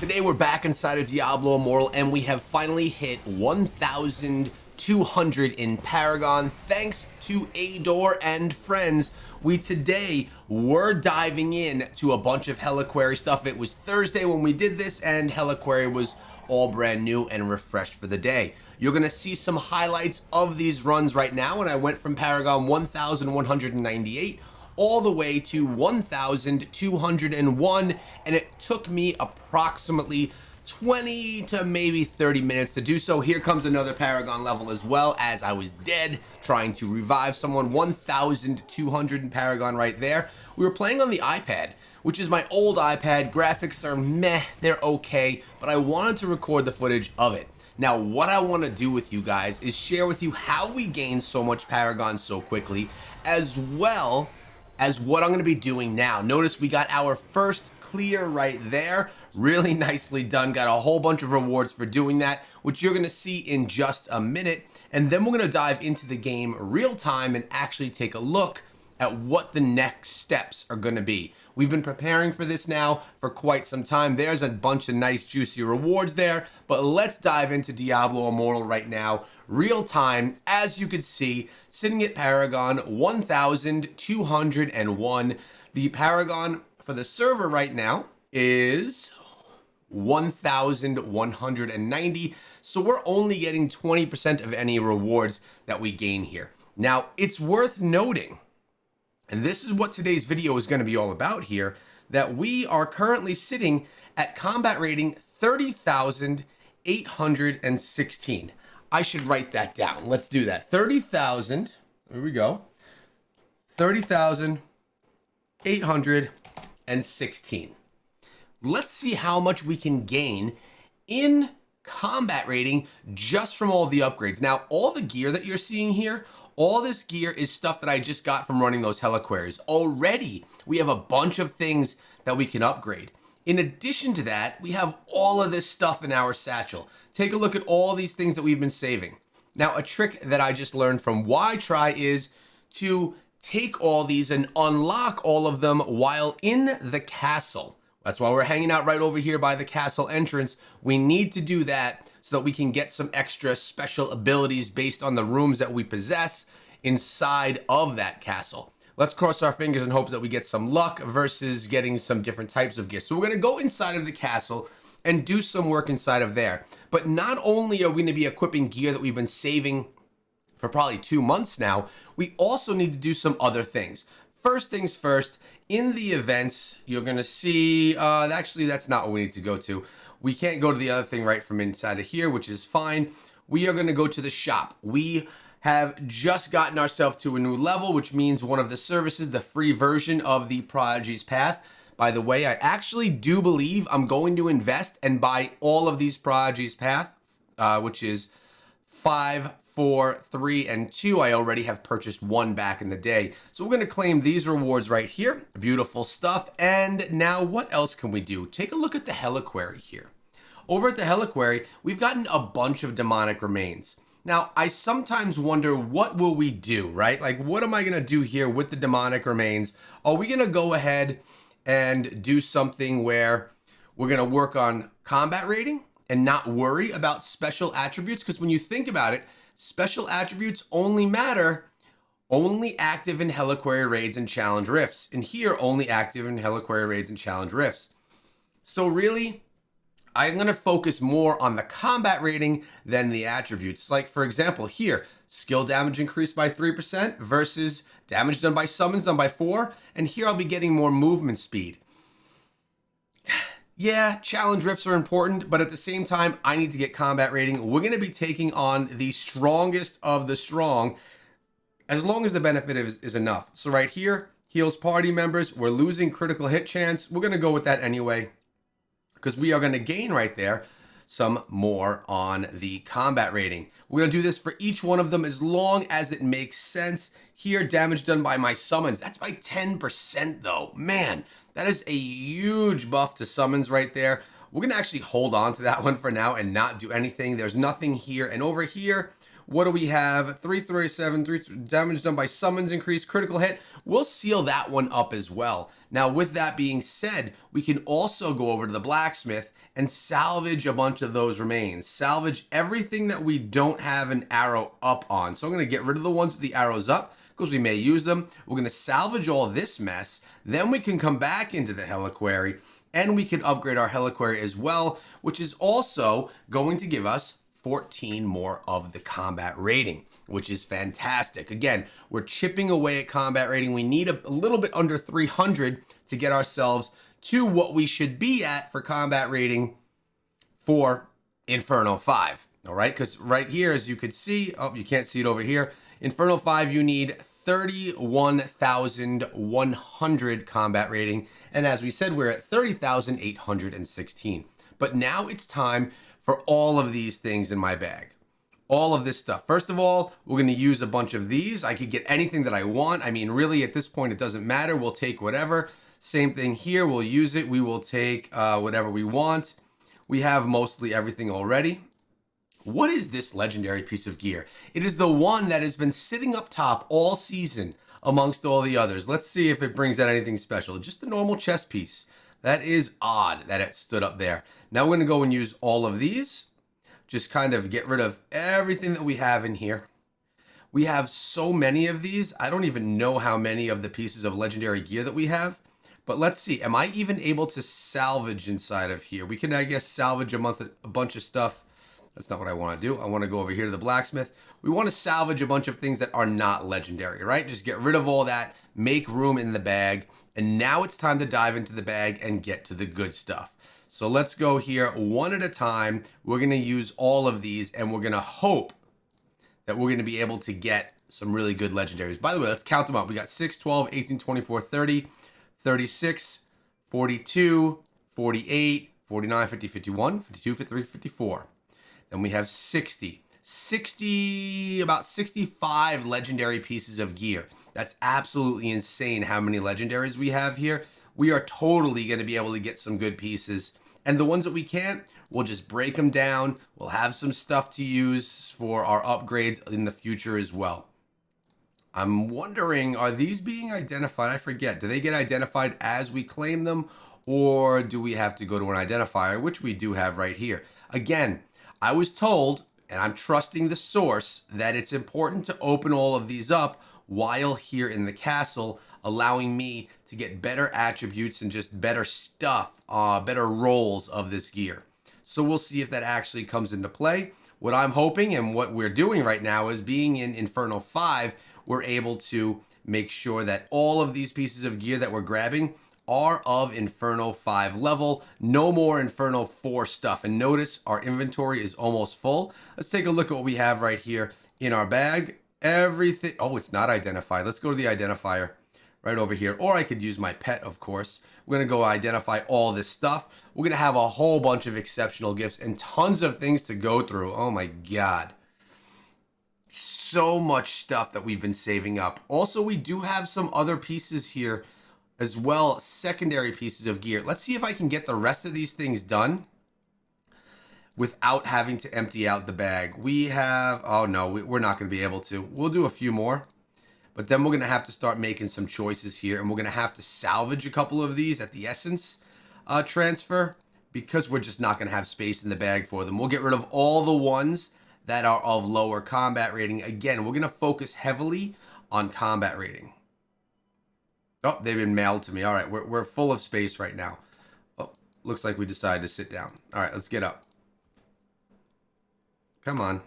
Today we're back inside of Diablo Immortal and we have finally hit 1,200 in Paragon thanks to Ador and friends. Today we're diving in to a bunch of Helliquary stuff. It was Thursday when we did this and Helliquary was all brand new and refreshed for the day. You're going to see some highlights of these runs right now, and I went from Paragon 1,198 all the way to 1,201, and it took me approximately 20 to maybe 30 minutes to do so. Here comes another Paragon level as well, as I was dead trying to revive someone. 1,200 in Paragon right there. We were playing on the iPad, which is my old iPad. Graphics are meh, they're okay, but I wanted to record the footage of it. Now, what I want to do with you guys is share with you how we gained so much Paragon so quickly, as well as what I'm going to be doing now. Notice we got our first clear right there. Really nicely done. Got a whole bunch of rewards for doing that, which you're going to see in just a minute. And then we're going to dive into the game real time and actually take a look at what the next steps are going to be. We've been preparing for this now for quite some time. There's a bunch of nice juicy rewards there, but let's dive into Diablo Immortal right now, real time. As you can see, sitting at Paragon 1,201. The Paragon for the server right now is 1,190. So we're only getting 20% of any rewards that we gain here. Now, it's worth noting, and this is what today's video is going to be all about here, that we are currently sitting at combat rating 30,816. I should write that down. Let's do that. 30,000, there we go. 30,816. Let's see how much we can gain in combat rating just from all the upgrades. Now, all the gear that you're seeing here, all this gear is stuff that I just got from running those Helliquaries. Already, we have a bunch of things that we can upgrade. In addition to that, we have all of this stuff in our satchel. Take a look at all these things that we've been saving. Now, a trick that I just learned from Try is to take all these and unlock all of them while in the castle. That's why we're hanging out right over here by the castle entrance. We need to do that so that we can get some extra special abilities based on the rooms that we possess inside of that castle. Let's cross our fingers and hope that we get some luck versus getting some different types of gear. So we're going to go inside of the castle and do some work inside of there. But not only are we going to be equipping gear that we've been saving for probably 2 months now, we also need to do some other things. First things first, in the events, you're going to see, actually, that's not what we need to go to. We can't go to the other thing right from inside of here, which is fine. We are going to go to the shop. We have just gotten ourselves to a new level, which means one of the services, the free version of the Prodigy's Path. By the way, I actually do believe I'm going to invest and buy all of these Prodigy's Path, which is 5, 4, 3, and 2. I already have purchased 1 back in the day. So we're going to claim these rewards right here. Beautiful stuff. And now what else can we do? Take a look at the Helliquary here. Over at the Helliquary, we've gotten a bunch of demonic remains. Now, I sometimes wonder, what will we do, right? Like, what am I going to do here with the demonic remains? Are we going to go ahead and do something where we're going to work on combat rating and not worry about special attributes? Because when you think about it, special attributes only active in Helliquary raids and challenge rifts. And here, only active in Helliquary raids and challenge rifts. So really, I'm going to focus more on the combat rating than the attributes. Like, for example, here, skill damage increased by 3% versus damage done by summons done by 4. And here I'll be getting more movement speed. Yeah, challenge rifts are important, but at the same time, I need to get combat rating. We're going to be taking on the strongest of the strong, as long as the benefit is enough. So right here, heals party members. We're losing critical hit chance. We're going to go with that anyway, because we are going to gain right there some more on the combat rating. We're going to do this for each one of them as long as it makes sense. Here, damage done by my summons. That's by 10% though. Man, that is a huge buff to summons right there. We're going to actually hold on to that one for now and not do anything. There's nothing here. And over here, What do we have? 337, damage done by summons increase, critical hit. We'll seal that one up as well. Now, with that being said, we can also go over to the blacksmith and salvage a bunch of those remains. Salvage everything that we don't have an arrow up on. So I'm going to get rid of the ones with the arrows up because we may use them. We're going to salvage all this mess. Then we can come back into the Heliquary and we can upgrade our Heliquary as well, which is also going to give us 14 more of the combat rating, which is fantastic. Again, we're chipping away at combat rating. We need a little bit under 300 to get ourselves to what we should be at for combat rating for Inferno 5. All right, because right here, as you could see, oh, you can't see it over here. Inferno 5, you need 31,100 combat rating. And as we said, we're at 30,816. But now it's time for all of these things in my bag. All of this stuff. First of all, we're going to use a bunch of these. I could get anything that I want. I mean, really, at this point, it doesn't matter. We'll take whatever. Same thing here. We'll use it. We will take whatever we want. We have mostly everything already. What is this legendary piece of gear? It is the one that has been sitting up top all season amongst all the others. Let's see if it brings out anything special. Just a normal chest piece. That is odd that it stood up there. Now we're going to go and use all of these. Just kind of get rid of everything that we have in here. We have so many of these. I don't even know how many of the pieces of legendary gear that we have. But let's see. Am I even able to salvage inside of here? We can, I guess, salvage a bunch of stuff. That's not what I want to do. I want to go over here to the blacksmith. We want to salvage a bunch of things that are not legendary, right? Just get rid of all that, make room in the bag. And now it's time to dive into the bag and get to the good stuff. So let's go here one at a time. We're going to use all of these and we're going to hope that we're going to be able to get some really good legendaries. By the way, let's count them up. We got 6, 12, 18, 24, 30, 36, 42, 48, 49, 50, 51, 52, 53, 54. Then we have 60, about 65 legendary pieces of gear. That's absolutely insane how many legendaries we have here. We are totally going to be able to get some good pieces. And the ones that we can't, we'll just break them down. We'll have some stuff to use for our upgrades in the future as well. I'm wondering, are these being identified? I forget. Do they get identified as we claim them? Or do we have to go to an identifier, which we do have right here? Again, I was told, and I'm trusting the source, that it's important to open all of these up while here in the castle, allowing me to get better attributes and just better stuff, better rolls of this gear. So we'll see if that actually comes into play. What I'm hoping and what we're doing right now is being in Inferno 5, we're able to make sure that all of these pieces of gear that we're grabbing are of Inferno 5 level. No more Inferno 4 stuff. And notice our inventory is almost full. Let's take a look at what we have right here in our bag. Everything. Oh, it's not identified. Let's go to the identifier right over here. Or I could use my pet, of course. We're going to go identify all this stuff. We're going to have a whole bunch of exceptional gifts and tons of things to go through. Oh my God. So much stuff that we've been saving up. Also, we do have some other pieces here as well, secondary pieces of gear. Let's see if I can get the rest of these things done without having to empty out the bag. We have, oh no, we're not going to be able to. We'll do a few more, but then we're going to have to start making some choices here, and we're going to have to salvage a couple of these at the essence transfer because we're just not going to have space in the bag for them. We'll get rid of all the ones that are of lower combat rating. Again, we're going to focus heavily on combat rating. Oh, they've been mailed to me. All right, we're full of space right now. Oh, looks like we decided to sit down. All right, let's get up. Come on.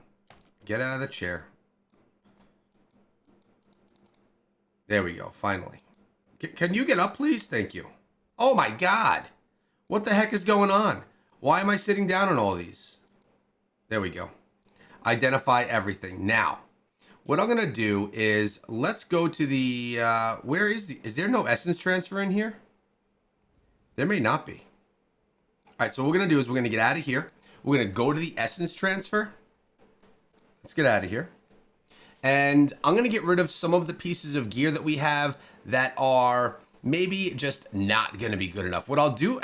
Get out of the chair. There we go, finally. Can you get up, please? Thank you. Oh my God. What the heck is going on? Why am I sitting down on all these? There we go. Identify everything. Now, what I'm going to do is let's go to the, is there no essence transfer in here? There may not be. All right, so what we're going to do is we're going to get out of here. We're going to go to the essence transfer. Let's get out of here. And I'm going to get rid of some of the pieces of gear that we have that are maybe just not going to be good enough. What I'll do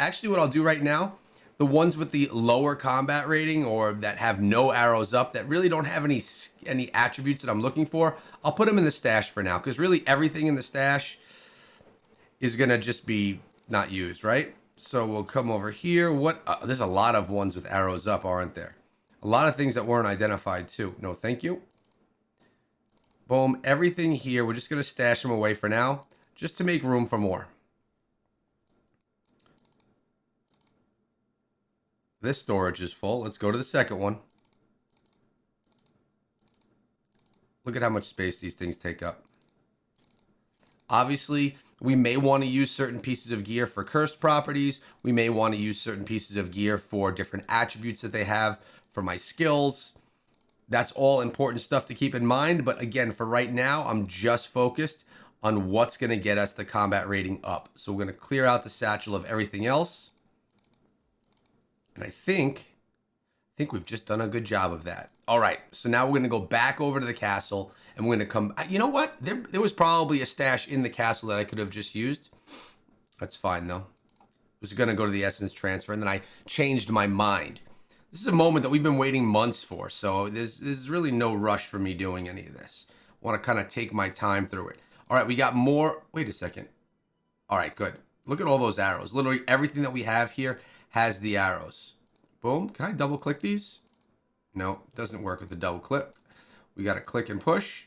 right now, the ones with the lower combat rating or that have no arrows up that really don't have any attributes that I'm looking for, I'll put them in the stash for now, because really everything in the stash is gonna just be not used, right? So we'll come over here. There's a lot of ones with arrows up, aren't there? A lot of things that weren't identified too. No, thank you. Boom, everything here, we're just gonna stash them away for now, just to make room for more. This storage is full. Let's go to the second one. Look at how much space these things take up. Obviously, we may want to use certain pieces of gear for cursed properties. We may want to use certain pieces of gear for different attributes that they have for my skills. That's all important stuff to keep in mind. But again, for right now, I'm just focused on what's going to get us the combat rating up. So we're going to clear out the satchel of everything else. And I think we've just done a good job of that. All right, so now we're going to go back over to the castle, and we're going to come... You know what? There was probably a stash in the castle that I could have just used. That's fine, though. I was going to go to the essence transfer, and then I changed my mind. This is a moment that we've been waiting months for, so there's really no rush for me doing any of this. I want to kind of take my time through it. All right, we got more... Wait a second. All right, good. Look at all those arrows. Literally everything that we have here has the arrows. Boom. Can I double click these? No, it doesn't work with the double click. We got to click and push.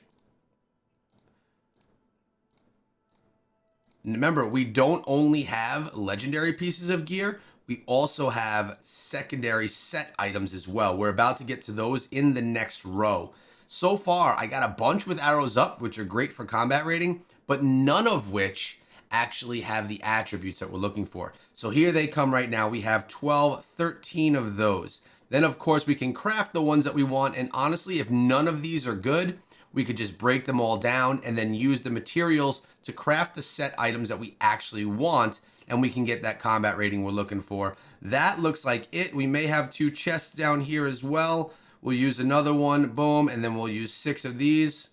Remember, we don't only have legendary pieces of gear. We also have secondary set items as well. We're about to get to those in the next row. So far, I got a bunch with arrows up, which are great for combat rating, but none of which actually have the attributes that we're looking for. So here they come right now. We have 12, 13 of those. Then, of course, we can craft the ones that we want. And honestly, if none of these are good, we could just break them all down and then use the materials to craft the set items that we actually want. And we can get that combat rating we're looking for. That looks like it. We may have 2 chests down here as well. We'll use another one. Boom. And then we'll use 6 of these.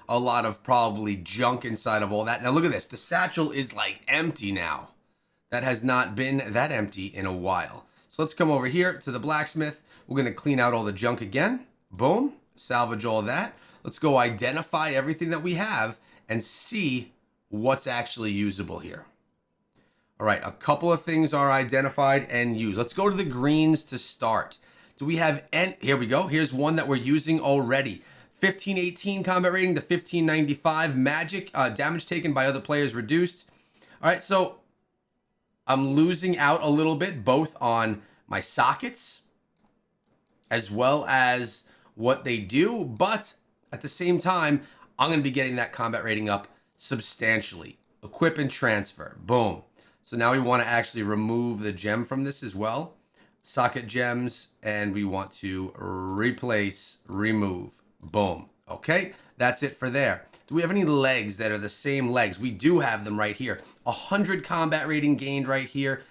A lot of probably junk inside of all that. Now look at this. The satchel is like empty now. That has not been that empty in a while. So let's come over here to the blacksmith. We're going to clean out all the junk again. Boom. Salvage all that. Let's go identify everything that we have and see what's actually usable here. All right. A couple of things are identified and used. Let's go to the greens to start. Do we have any? Here we go. Here's one that we're using already. 1518 combat rating to 1595 magic, damage taken by other players reduced. All right, so I'm losing out a little bit both on my sockets as well as what they do, but at the same time, I'm going to be getting that combat rating up substantially. Equip and transfer, boom. So now we want to actually remove the gem from this as well. Socket gems, and we want to replace, remove. Boom. Okay, that's it for there. Do we have any legs that are the same legs? We do have them right here. 100 combat rating gained right here.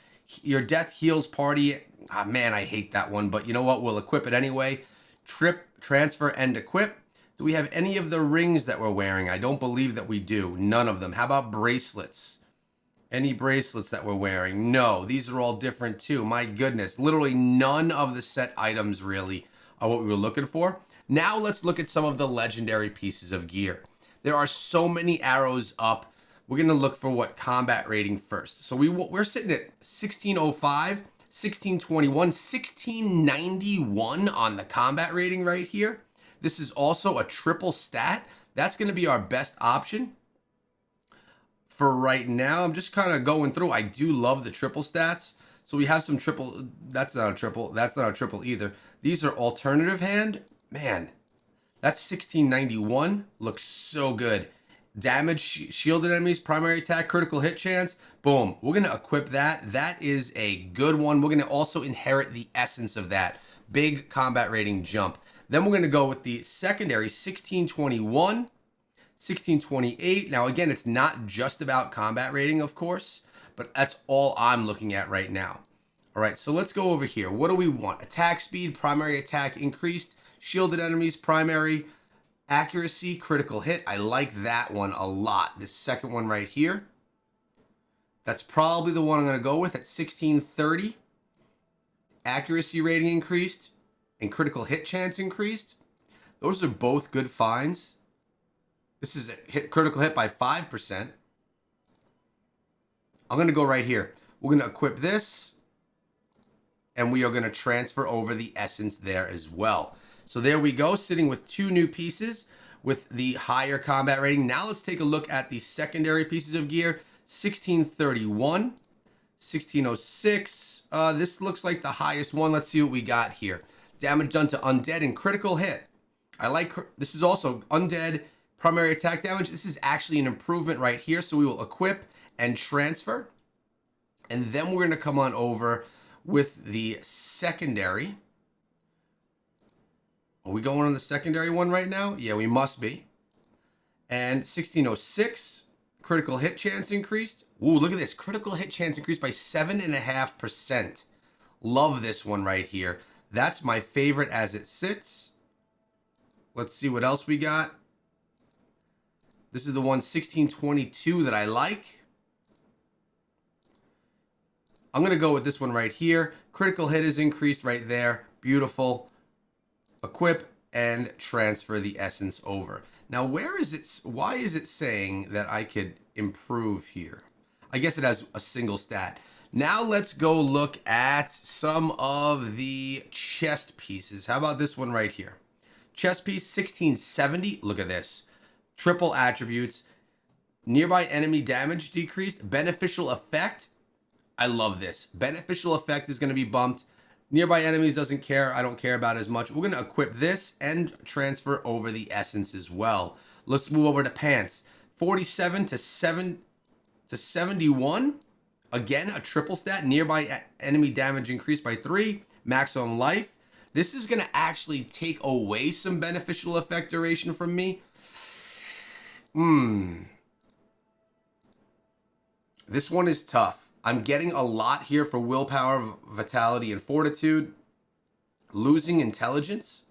Your death heals party. Ah, man, I hate that one, but you know what? We'll equip it anyway. Trip, transfer, and equip. Do we have any of the rings that we're wearing? I don't believe that we do. None of them. How about bracelets? Any bracelets that we're wearing? No, these are all different too. My goodness, literally none of the set items really are what we were looking for. Now let's look at some of the legendary pieces of gear. There are so many arrows up. We're going to look for what combat rating first. So we're sitting at 1605, 1621, 1691 on the combat rating right here. This is also a triple stat. That's going to be our best option. For right now, I'm just kind of going through. I do love the triple stats. So we have some triple. That's not a triple. That's not a triple either. These are alternative hand. Man, that's 1691. Looks so good. Damage, shielded enemies, primary attack, critical hit chance. Boom. We're going to equip that. That is a good one. We're going to also inherit the essence of that. Big combat rating jump. Then we're going to go with the secondary 1621, 1628. Now, again, it's not just about combat rating, of course, but that's all I'm looking at right now. All right, so let's go over here. What do we want? Attack speed, primary attack increased. Shielded enemies, primary accuracy, critical hit. I like that one a lot. This second one right here. That's probably the one I'm going to go with at 1630. Accuracy rating increased and critical hit chance increased. Those are both good finds. This is a critical hit by 5%. I'm going to go right here. We're going to equip this, and we are going to transfer over the essence there as well. So there we go, sitting with 2 new pieces with the higher combat rating. Now let's take a look at the secondary pieces of gear. 1631, 1606. This looks like the highest one. Let's see what we got here. Damage done to undead and critical hit. I like, this is also undead primary attack damage. This is actually an improvement right here. So we will equip and transfer. And then we're going to come on over with the secondary. Are we going on the secondary one right now? Yeah, we must be. And 1606, critical hit chance increased. Ooh, look at this. Critical hit chance increased by 7.5%. Love this one right here. That's my favorite as it sits. Let's see what else we got. This is the one 1622 that I like. I'm going to go with this one right here. Critical hit is increased right there. Beautiful. Equip and transfer the essence over. Now, where is it? Why is it saying that I could improve here? I guess it has a single stat. Now let's go look at some of the chest pieces. How about this one right here? Chest piece 1670. Look at this. Triple attributes. Nearby enemy damage decreased. Beneficial effect. I love this. Beneficial effect is going to be bumped. Nearby enemies doesn't care. I don't care about it as much. We're going to equip this and transfer over the essence as well. Let's move over to pants. 47 to 71. Again, a triple stat. Nearby enemy damage increased by 3. Maximum life. This is going to actually take away some beneficial effect duration from me. This one is tough. I'm getting a lot here for willpower, vitality, and fortitude. Losing intelligence.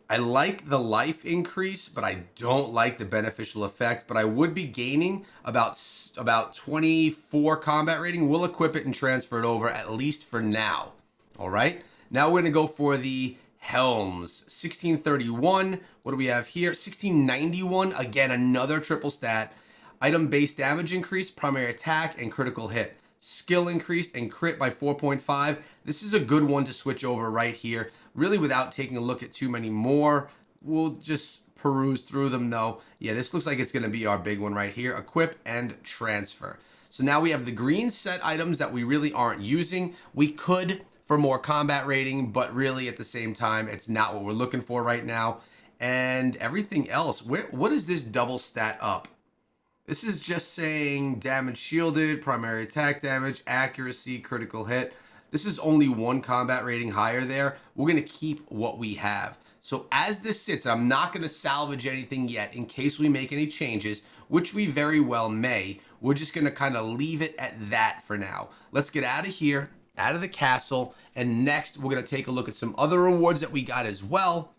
I like the life increase, but I don't like the beneficial effect. But I would be gaining about 24 combat rating. We'll equip it and transfer it over, at least for now. All right. Now we're going to go for the helms. 1631. What do we have here? 1691. Again, another triple stat. Item-based damage increase, primary attack, and critical hit. Skill increased and crit by 4.5. This is a good one to switch over right here. Really without taking a look at too many more. We'll just peruse through them though. Yeah, this looks like it's going to be our big one right here. Equip and transfer. So now we have the green set items that we really aren't using. We could for more combat rating, but really at the same time, it's not what we're looking for right now. And everything else, what is this double stat up? This is just saying damage shielded, primary attack damage, accuracy, critical hit. This is only one combat rating higher there. We're going to keep what we have. So as this sits, I'm not going to salvage anything yet in case we make any changes, which we very well may. We're just going to kind of leave it at that for now. Let's get out of here, out of the castle, and next we're going to take a look at some other rewards that we got as well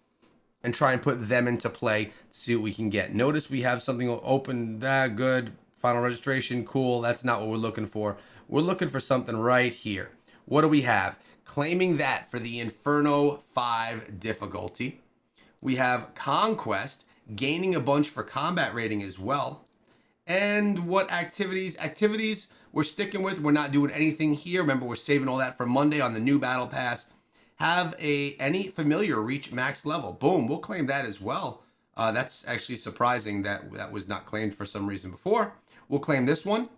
and try and put them into play, see what we can get. Notice we have something open, that good, final registration, cool. That's not what we're looking for. We're looking for something right here. What do we have? Claiming that for the Inferno 5 difficulty. We have Conquest, gaining a bunch for combat rating as well. And what activities? Activities we're sticking with. We're not doing anything here. Remember, we're saving all that for Monday on the new battle pass. Have any familiar reach max level. Boom, we'll claim that as well. That's actually surprising that that was not claimed for some reason before. We'll claim this one.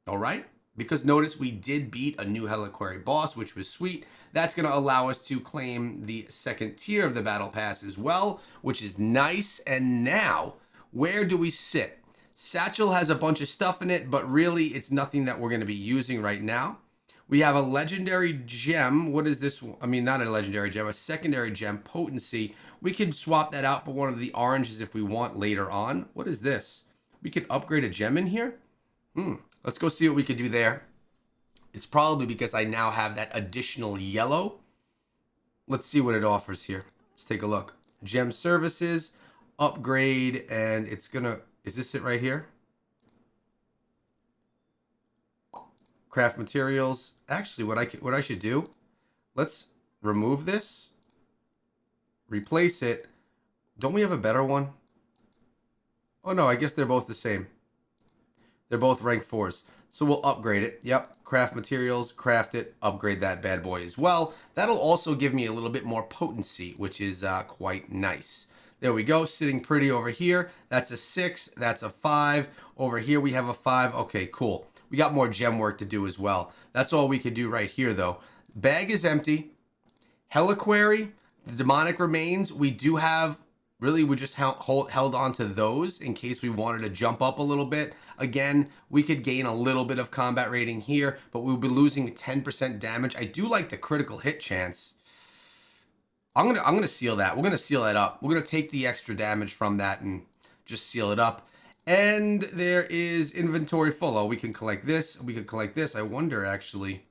All right. Because notice we did beat a new Heliquary boss, which was sweet. That's going to allow us to claim the second tier of the battle pass as well, which is nice. And now, where do we sit? Satchel has a bunch of stuff in it, but really it's nothing that we're going to be using right now. We have a legendary gem. What is this? I mean, not a legendary gem, a secondary gem, potency. We could swap that out for one of the oranges if we want later on. What is this? We could upgrade a gem in here? Let's go see what we could do there. It's probably because I now have that additional yellow. Let's see what it offers here. Let's take a look. Gem services, upgrade, and it's gonna, is this it right here? craft materials. Actually, what I should do, let's remove this, replace it. Don't we have a better one? Oh no, I guess they're both the same. They're both rank 4s. So we'll upgrade it. Yep, craft materials, craft it, upgrade that bad boy as well. That'll also give me a little bit more potency, which is quite nice. There we go, sitting pretty over here. That's a 6, that's a 5. Over here we have a 5. Okay, cool. We got more gem work to do as well. That's all we can do right here though. Bag is empty. Heliquary, the demonic remains, we do have, really we just held on to those in case we wanted to jump up a little bit. Again, we could gain a little bit of combat rating here, but we'll be losing 10% damage. I do like the critical hit chance. I'm gonna seal that. We're gonna seal that up. We're gonna take the extra damage from that and just seal it up. And there is inventory full. Oh, we can collect this. We can collect this. I wonder actually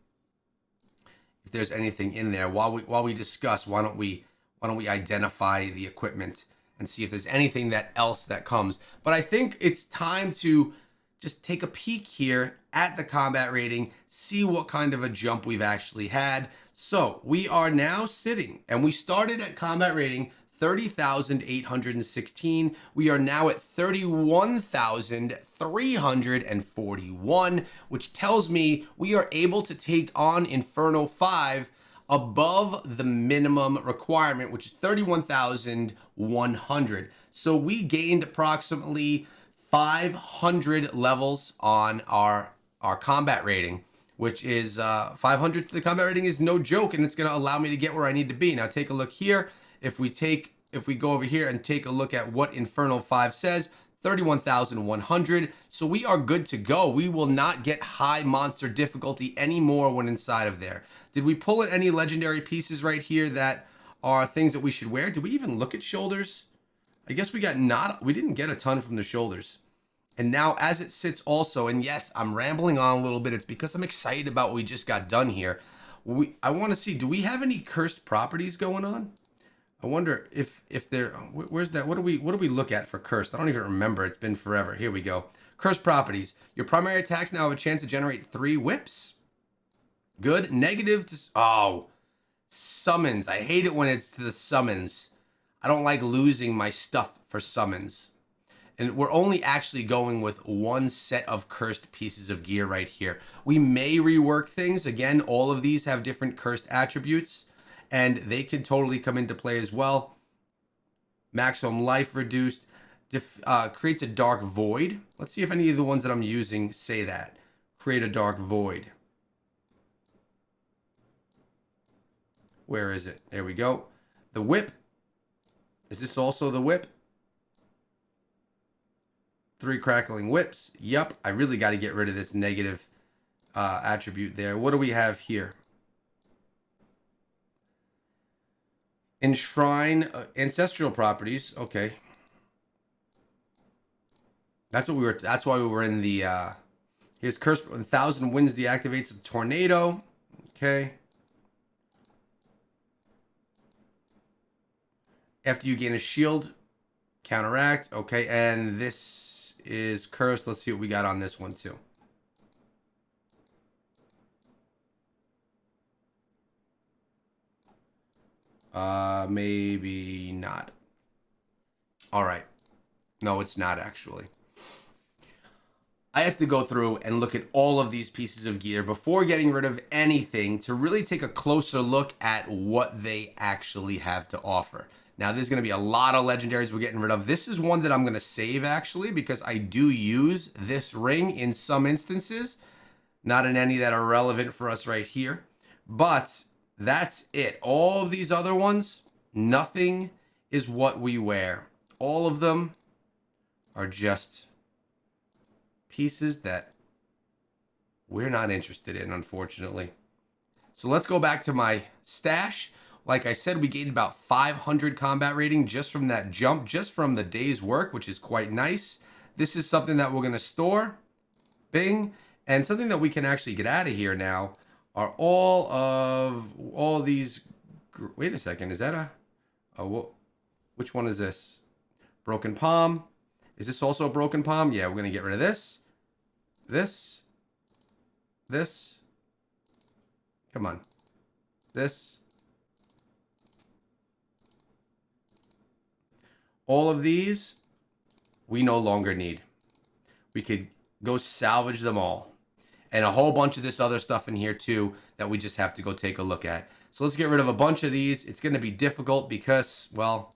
if there's anything in there. While we discuss, why don't we identify the equipment and see if there's anything else that comes. But I think it's time to just take a peek here at the combat rating, see what kind of a jump we've actually had. So we are now sitting, and we started at combat rating 30,816. We are now at 31,341, which tells me we are able to take on Inferno 5 above the minimum requirement, which is 31,100. So we gained approximately 500 levels on our combat rating, which is 500 to the combat rating is no joke, and it's going to allow me to get where I need to be. Now take a look here. If we go over here and take a look at what Inferno 5 says, 31,100. So we are good to go. We will not get high monster difficulty anymore when inside of there. Did we pull in any legendary pieces right here that are things that we should wear? Did we even look at shoulders? I guess we didn't get a ton from the shoulders. And now as it sits also, and yes, I'm rambling on a little bit. It's because I'm excited about what we just got done here. I want to see, do we have any cursed properties going on? I wonder if there, where's that? What do we look at for cursed? I don't even remember. It's been forever. Here we go. Cursed properties. Your primary attacks now have a chance to generate 3 whips. Good. Negative to, oh, summons. I hate it when it's to the summons. I don't like losing my stuff for summons. And we're only actually going with 1 set of cursed pieces of gear right here. We may rework things. Again, all of these have different cursed attributes, and they can totally come into play as well. Maximum life reduced. Creates a dark void. Let's see if any of the ones that I'm using say that. Create a dark void. Where is it? There we go. The whip. Is this also the whip? 3 crackling whips. Yup. I really got to get rid of this negative attribute there. What do we have here? Enshrine ancestral properties. Okay. That's what we were. That's why we were in the. Here's curse. 1,000 winds deactivates a tornado. Okay. After you gain a shield, counteract. Okay, and this is cursed. Let's see what we got on this one too. Maybe not. All right. No, it's not actually. I have to go through and look at all of these pieces of gear before getting rid of anything to really take a closer look at what they actually have to offer. Now, there's going to be a lot of legendaries we're getting rid of. This is one that I'm going to save, actually, because I do use this ring in some instances. Not in any that are relevant for us right here. But that's it. All of these other ones, nothing is what we wear. All of them are just pieces that we're not interested in, unfortunately. So let's go back to my stash. Like I said, we gained about 500 combat rating just from that jump, just from the day's work, which is quite nice. This is something that we're going to store. Bing. And something that we can actually get out of here now are all these. Wait a second. Is that which one is this? Broken palm. Is this also a broken palm? Yeah, we're going to get rid of this. This. Come on. This. All of these, we no longer need. We could go salvage them all. And a whole bunch of this other stuff in here too that we just have to go take a look at. So let's get rid of a bunch of these. It's going to be difficult because, well,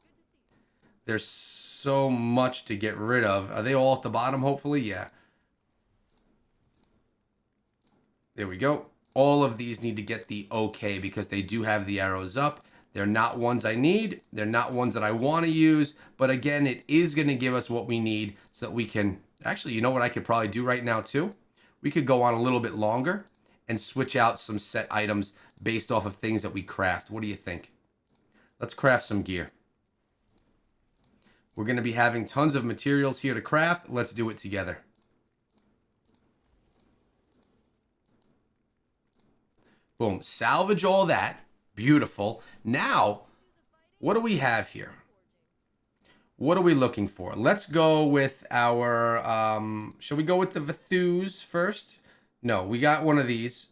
there's so much to get rid of. Are they all at the bottom, hopefully? Yeah. There we go. All of these need to get the okay because they do have the arrows up. They're not ones I need. They're not ones that I want to use. But again, it is going to give us what we need so that we can... Actually, you know what I could probably do right now too? We could go on a little bit longer and switch out some set items based off of things that we craft. What do you think? Let's craft some gear. We're going to be having tons of materials here to craft. Let's do it together. Boom. Salvage all that. Beautiful. Now, what do we have here? What are we looking for? Let's go with our... shall we go with the Vthus first? No, we got one of these.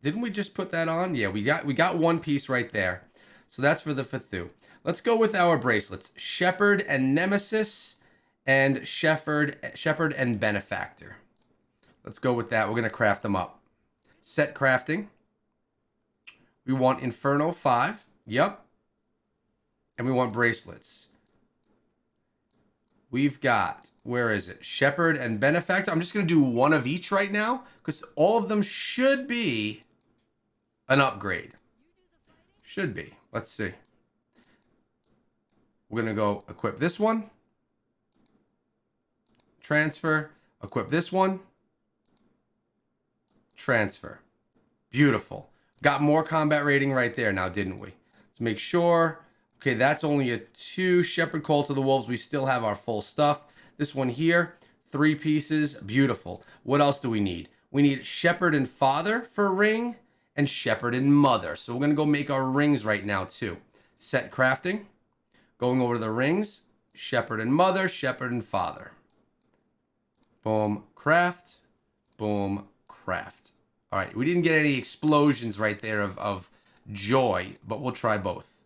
Didn't we just put that on? Yeah, we got one piece right there. So that's for the Vthu. Let's go with our bracelets. Shepherd and Nemesis and Shepherd and Benefactor. Let's go with that. We're going to craft them up. Set crafting. We want Inferno 5. Yep. And we want bracelets. We've got, where is it? Shepherd and Benefactor. I'm just going to do one of each right now because all of them should be an upgrade. Should be. Let's see. We're going to go equip this one. Transfer. Equip this one. Transfer. Beautiful. Got more combat rating right there now, didn't we? Let's make sure. Okay, that's only a 2 Shepherd Call to the Wolves. We still have our full stuff. This one here, 3 pieces. Beautiful. What else do we need? We need Shepherd and Father for a ring and Shepherd and Mother. So we're going to go make our rings right now too. Set crafting. Going over to the rings. Shepherd and Mother, Shepherd and Father. Boom, craft. Boom, craft. All right, we didn't get any explosions right there of joy, but we'll try both.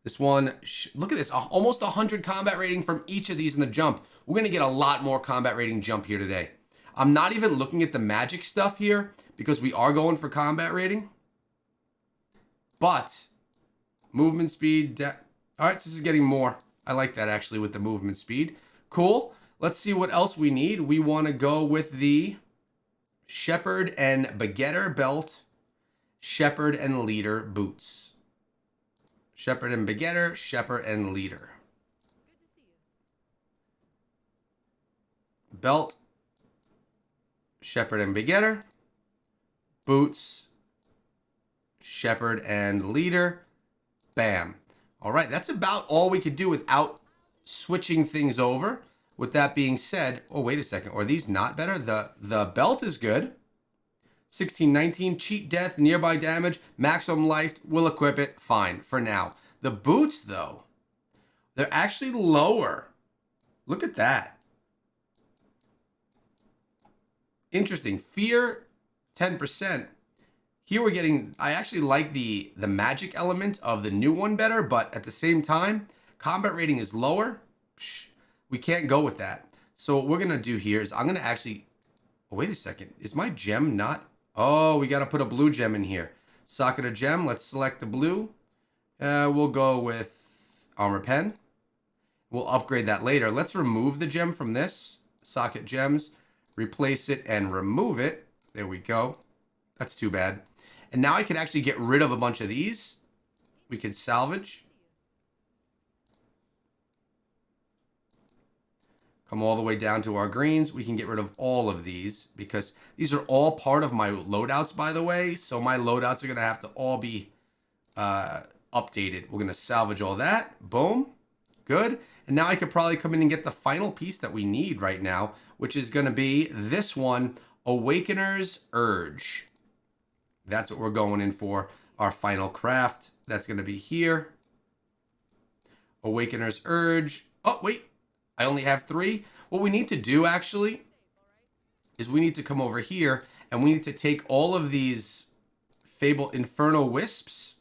This one, look at this, almost 100 combat rating from each of these in the jump. We're going to get a lot more combat rating jump here today. I'm not even looking at the magic stuff here because we are going for combat rating. But movement speed, all right, so this is getting more. I like that actually with the movement speed. Cool. Let's see what else we need. We want to go with the Shepherd and Begetter belt, Shepherd and Leader boots. Shepherd and Begetter, Shepherd and Leader. Belt, Shepherd and Begetter. Boots, Shepherd and Leader. Bam. All right, that's about all we could do without switching things over. With that being said, oh, wait a second. Are these not better? The belt is good. 1619, cheat death, nearby damage, maximum life, we'll equip it, fine, for now. The boots, though, they're actually lower. Look at that. Interesting. Fear, 10%. Here we're getting, I actually like the magic element of the new one better, but at the same time, combat rating is lower. Psh, we can't go with that. So what we're going to do here is I'm going to actually, oh, wait a second. Is my gem not? Oh, we got to put a blue gem in here. Socket a gem. Let's select the blue. We'll go with armor pen. We'll upgrade that later. Let's remove the gem from this. Socket gems. Replace it and remove it. There we go. That's too bad. And now I can actually get rid of a bunch of these. We can salvage. Come all the way down to our greens. We can get rid of all of these because these are all part of my loadouts, by the way. So my loadouts are going to have to all be updated. We're going to salvage all that. Boom. Good. And now I could probably come in and get the final piece that we need right now, which is going to be this one, Awakener's Urge. That's what we're going in for. Our final craft. That's going to be here. Awakener's Urge. Oh, wait. I only have 3. What we need to do actually is we need to come over here and we need to take all of these Fable Inferno Wisps.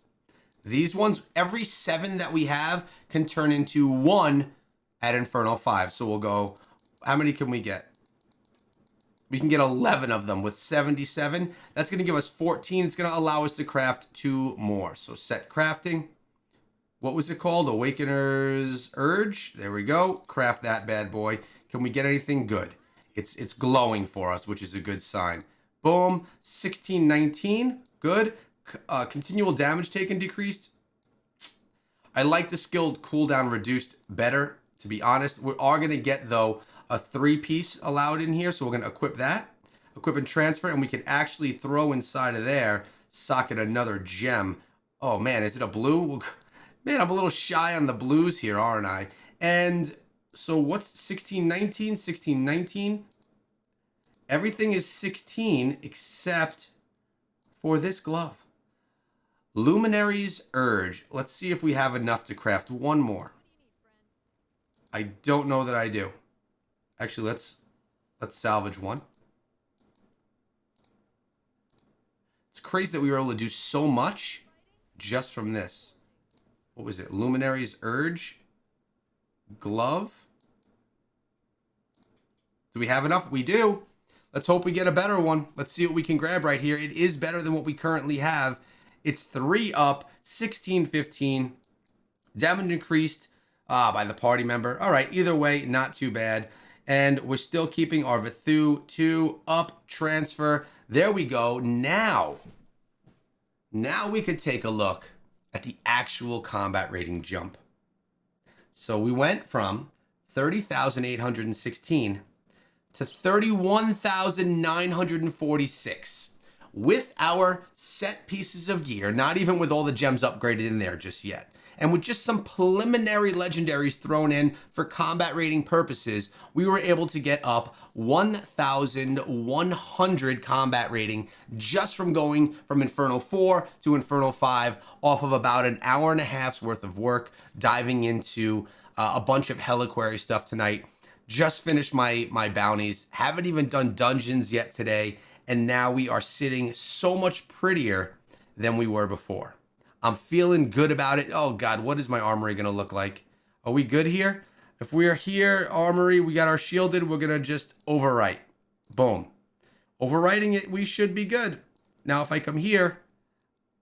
These ones, every 7 that we have can turn into 1 at Inferno 5. So we'll go, how many can we get? We can get 11 of them with 77. That's going to give us 14. It's going to allow us to craft 2 more. So set crafting. What was it called? Awakener's Urge. There we go. Craft that bad boy. Can we get anything good? It's glowing for us, which is a good sign. Boom. 1619. Good. Continual damage taken decreased. I like the skilled cooldown reduced better, to be honest. We are going to get, though, a 3-piece allowed in here. So we're going to equip that. Equip and transfer. And we can actually throw inside of there, socket another gem. Oh, man. Is it a blue? Man, I'm a little shy on the blues here, aren't I? And so what's 1619? 1619. Everything is 16 except for this glove. Luminary's Urge. Let's see if we have enough to craft one more. I don't know that I do. Actually, let's salvage one. It's crazy that we were able to do so much just from this. What was it? Luminary's Urge. Glove. Do we have enough? We do. Let's hope we get a better one. Let's see what we can grab right here. It is better than what we currently have. It's 3 up, 1615. Damage increased by the party member. All right, either way, not too bad. And we're still keeping our Vithu 2 up, transfer. There we go. Now we could take a look at the actual combat rating jump. So we went from 30,816 to 31,946 with our set pieces of gear, not even with all the gems upgraded in there just yet. And with just some preliminary legendaries thrown in for combat rating purposes, we were able to get up 1,100 combat rating just from going from Inferno 4 to Inferno 5 off of about an hour and a half's worth of work, diving into a bunch of Heliquary stuff tonight. Just finished my bounties, haven't even done dungeons yet today, and now we are sitting so much prettier than we were before. I'm feeling good about it. Oh God, what is my armory gonna look like? Are we good here? If we're here, armory, we got our shielded, we're gonna just overwrite. Boom. Overwriting it, we should be good. Now, if I come here,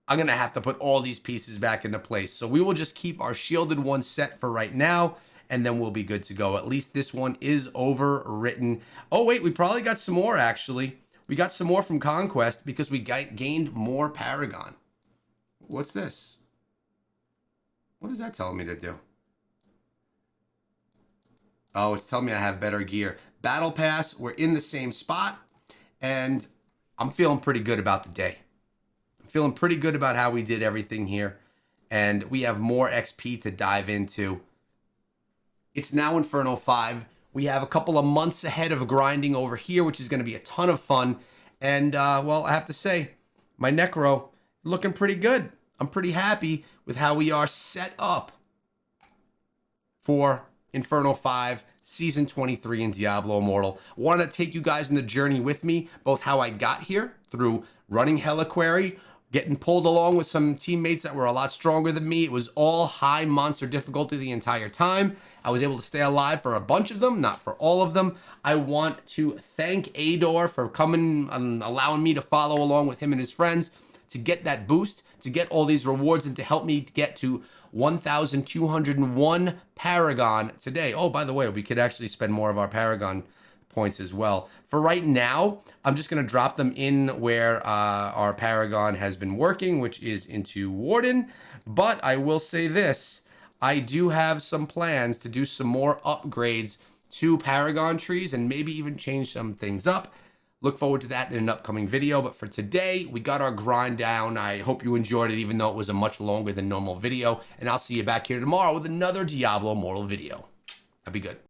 I'm gonna have to put all these pieces back into place. So we will just keep our shielded one set for right now, and then we'll be good to go. At least this one is overwritten. Oh wait, we probably got some more actually. We got some more from Conquest because we gained more Paragon. What's this? What is that telling me to do? Oh, it's telling me I have better gear. Battle Pass, we're in the same spot, and I'm feeling pretty good about the day. I'm feeling pretty good about how we did everything here, and we have more XP to dive into. It's now Inferno 5. We have a couple of months ahead of grinding over here, which is going to be a ton of fun. And, well, I have to say, my Necro looking pretty good. I'm pretty happy with how we are set up for Inferno 5, Season 23 in Diablo Immortal. Want to take you guys on the journey with me, both how I got here through running Heliquary, getting pulled along with some teammates that were a lot stronger than me. It was all high monster difficulty the entire time. I was able to stay alive for a bunch of them, not for all of them. I want to thank Ador for coming and allowing me to follow along with him and his friends to get that boost, to get all these rewards, and to help me get to 1,201 Paragon today. Oh, by the way, we could actually spend more of our Paragon points as well. For right now, I'm just going to drop them in where our Paragon has been working, which is into Warden. But I will say this, I do have some plans to do some more upgrades to Paragon trees and maybe even change some things up. Look forward to that in an upcoming video. But for today, we got our grind down. I hope you enjoyed it, even though it was a much longer than normal video. And I'll see you back here tomorrow with another Diablo Immortal video. That'd be good.